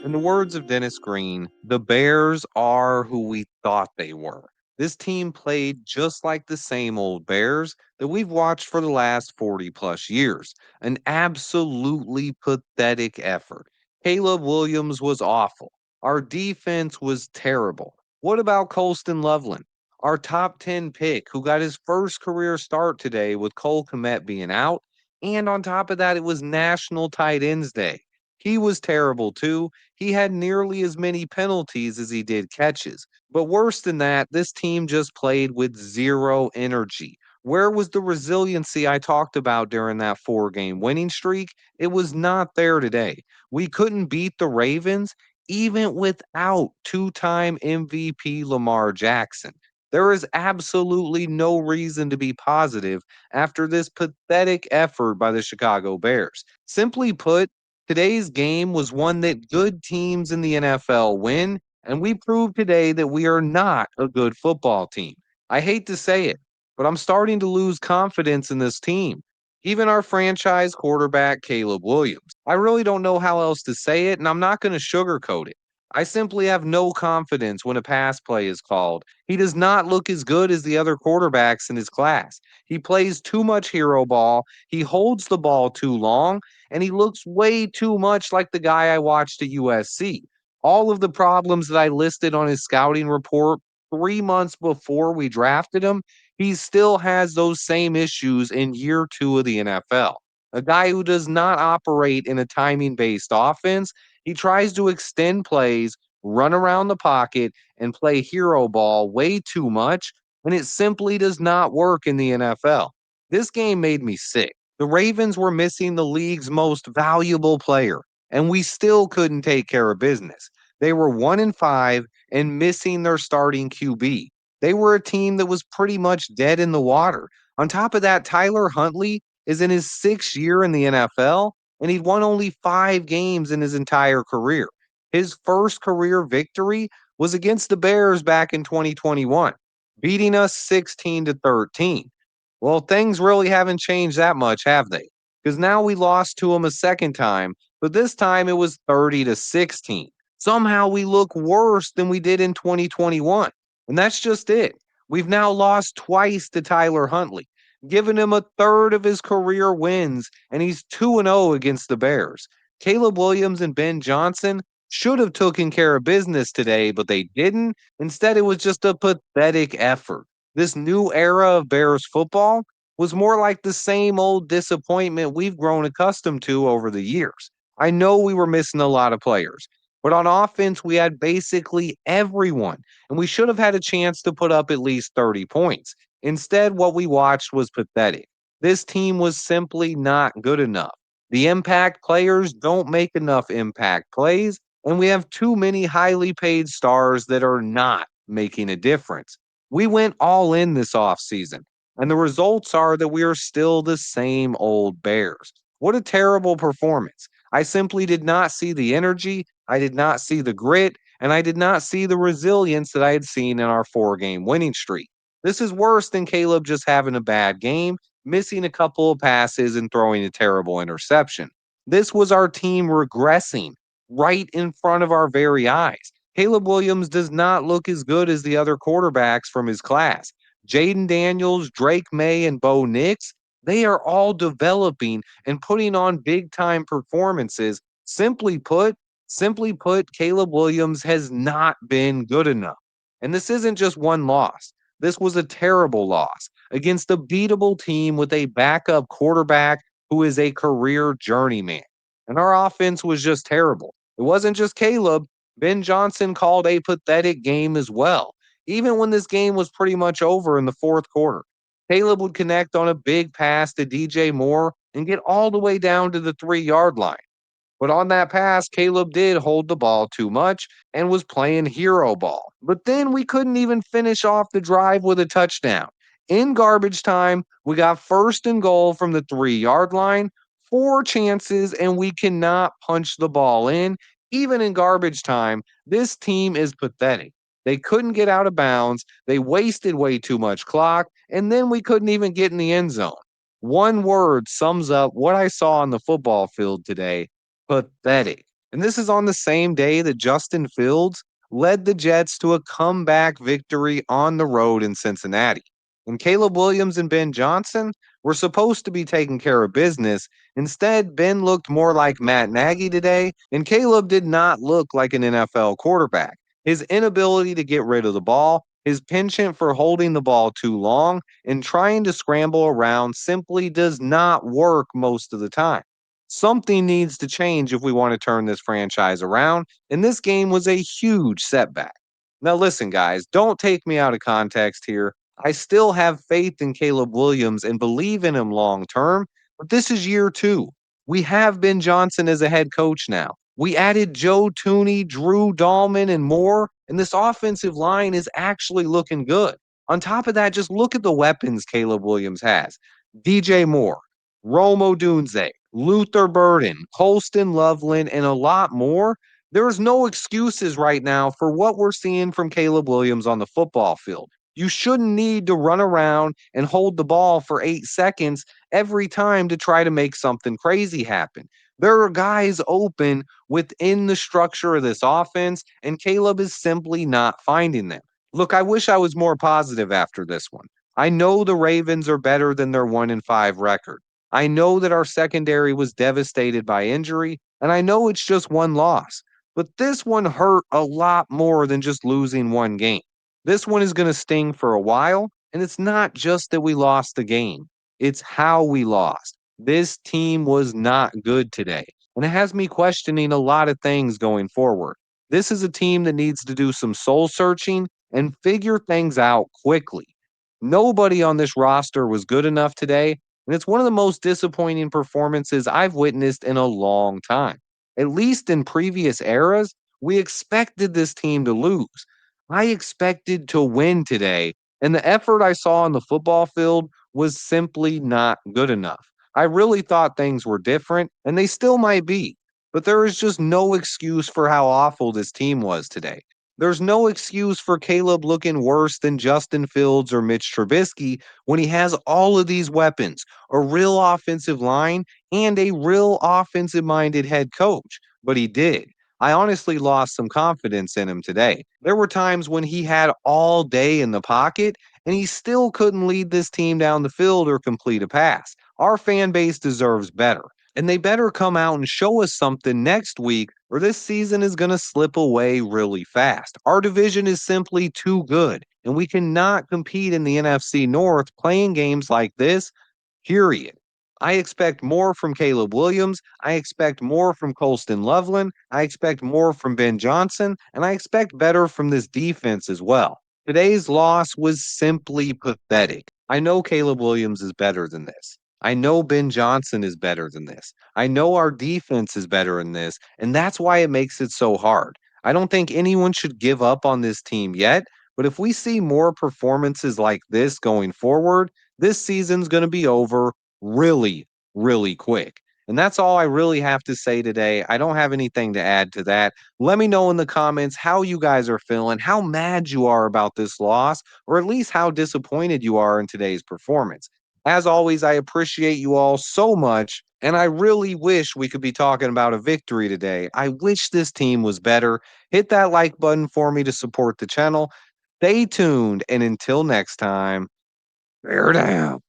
In the words of Dennis Green, the Bears are who we thought they were. This team played just like the same old Bears that we've watched for the last 40 plus years. An absolutely pathetic effort. Caleb Williams was awful. Our defense was terrible. What about Colston Loveland? Our top 10 pick, who got his first career start today with Cole Kmet being out. And on top of that, it was National Tight Ends Day. He was terrible too. He had nearly as many penalties as he did catches. But worse than that, this team just played with zero energy. Where was the resiliency I talked about during that 4 game winning streak? It was not there today. We couldn't beat the Ravens even without 2 time MVP Lamar Jackson. There is absolutely no reason to be positive after this pathetic effort by the Chicago Bears. Simply put, today's game was one that good teams in the NFL win, and we proved today that we are not a good football team. I hate to say it, but I'm starting to lose confidence in this team. Even our franchise quarterback, Caleb Williams. I really don't know how else to say it, and I'm not going to sugarcoat it. I simply have no confidence when a pass play is called. He does not look as good as the other quarterbacks in his class. He plays too much hero ball. He holds the ball too long and he looks way too much like the guy I watched at USC. All of the problems that I listed on his scouting report 3 months before we drafted him, he still has those same issues in year 2 of the NFL. A guy who does not operate in a timing based offense, he tries to extend plays, run around the pocket, and play hero ball way too much, and it simply does not work in the NFL. This game made me sick. The Ravens were missing the league's most valuable player, and we still couldn't take care of business. They were 1-5 and missing their starting QB. They were a team that was pretty much dead in the water. On top of that, Tyler Huntley is in his 6th year in the NFL, and he'd won only 5 games in his entire career. His first career victory was against the Bears back in 2021, beating us 16-13. Well, things really haven't changed that much, have they? Because now we lost to them a second time, but this time it was 30-16. Somehow we look worse than we did in 2021. And that's just it. We've now lost twice to Tyler Huntley, given him a third of his career wins, and he's 2-0 against the Bears. Caleb Williams and Ben Johnson should have taken care of business today, but they didn't. Instead, it was just a pathetic effort. This new era of Bears football was more like the same old disappointment we've grown accustomed to over the years. I know we were missing a lot of players, but on offense, we had basically everyone, and we should have had a chance to put up at least 30 points. Instead, what we watched was pathetic. This team was simply not good enough. The impact players don't make enough impact plays, and we have too many highly paid stars that are not making a difference. We went all in this offseason, and the results are that we are still the same old Bears. What a terrible performance. I simply did not see the energy, I did not see the grit, and I did not see the resilience that I had seen in our 4 game winning streak. This is worse than Caleb just having a bad game, missing a couple of passes, and throwing a terrible interception. This was our team regressing right in front of our very eyes. Caleb Williams does not look as good as the other quarterbacks from his class. Jaden Daniels, Drake May, and Bo Nix, they are all developing and putting on big time performances. Simply put, Caleb Williams has not been good enough. And this isn't just one loss. This was a terrible loss against a beatable team with a backup quarterback who is a career journeyman. And our offense was just terrible. It wasn't just Caleb. Ben Johnson called a pathetic game as well. Even when this game was pretty much over in the fourth quarter, Caleb would connect on a big pass to DJ Moore and get all the way down to the 3 yard line. But on that pass, Caleb did hold the ball too much and was playing hero ball. But then we couldn't even finish off the drive with a touchdown. In garbage time, we got first and goal from the 3 yard line, 4 chances, and we cannot punch the ball in. Even in garbage time, this team is pathetic. They couldn't get out of bounds, they wasted way too much clock, and then we couldn't even get in the end zone. One word sums up what I saw on the football field today: pathetic. And this is on the same day that Justin Fields led the Jets to a comeback victory on the road in Cincinnati. And Caleb Williams and Ben Johnson were supposed to be taking care of business. Instead, Ben looked more like Matt Nagy today, and Caleb did not look like an NFL quarterback. His inability to get rid of the ball, his penchant for holding the ball too long, and trying to scramble around simply does not work most of the time. Something needs to change if we want to turn this franchise around, and this game was a huge setback. Now, listen, guys, don't take me out of context here. I still have faith in Caleb Williams and believe in him long term, but this is year two. We have Ben Johnson as a head coach now. We added Joe Tooney, Drew Dahlman, and more, and this offensive line is actually looking good. On top of that, just look at the weapons Caleb Williams has. DJ Moore, Rome Odunze, Luther Burden, Colston Loveland, and a lot more. There's no excuses right now for what we're seeing from Caleb Williams on the football field. You shouldn't need to run around and hold the ball for 8 seconds every time to try to make something crazy happen. There are guys open within the structure of this offense, and Caleb is simply not finding them. Look, I wish I was more positive after this one. I know the Ravens are better than their 1-5 record. I know that our secondary was devastated by injury, and I know it's just one loss. But this one hurt a lot more than just losing one game. This one is going to sting for a while, and it's not just that we lost the game, it's how we lost. This team was not good today, and it has me questioning a lot of things going forward. This is a team that needs to do some soul searching and figure things out quickly. Nobody on this roster was good enough today, and it's one of the most disappointing performances I've witnessed in a long time. At least in previous eras, we expected this team to lose. I expected to win today, and the effort I saw on the football field was simply not good enough. I really thought things were different, and they still might be, but there is just no excuse for how awful this team was today. There's no excuse for Caleb looking worse than Justin Fields or Mitch Trubisky when he has all of these weapons, a real offensive line, and a real offensive minded head coach. But he did. I honestly lost some confidence in him today. There were times when he had all day in the pocket and he still couldn't lead this team down the field or complete a pass. Our fan base deserves better. And they better come out and show us something next week, or this season is going to slip away really fast. Our division is simply too good, and we cannot compete in the NFC North playing games like this, period. I expect more from Caleb Williams. I expect more from Colston Loveland. I expect more from Ben Johnson, and I expect better from this defense as well. Today's loss was simply pathetic. I know Caleb Williams is better than this. I know Ben Johnson is better than this. I know our defense is better than this, and that's why it makes it so hard. I don't think anyone should give up on this team yet, but if we see more performances like this going forward, this season's going to be over really, really quick. And that's all I really have to say today. I don't have anything to add to that. Let me know in the comments how you guys are feeling, how mad you are about this loss, or at least how disappointed you are in today's performance. As always, I appreciate you all so much, and I really wish we could be talking about a victory today. I wish this team was better. Hit that like button for me to support the channel. Stay tuned, and until next time, bear down.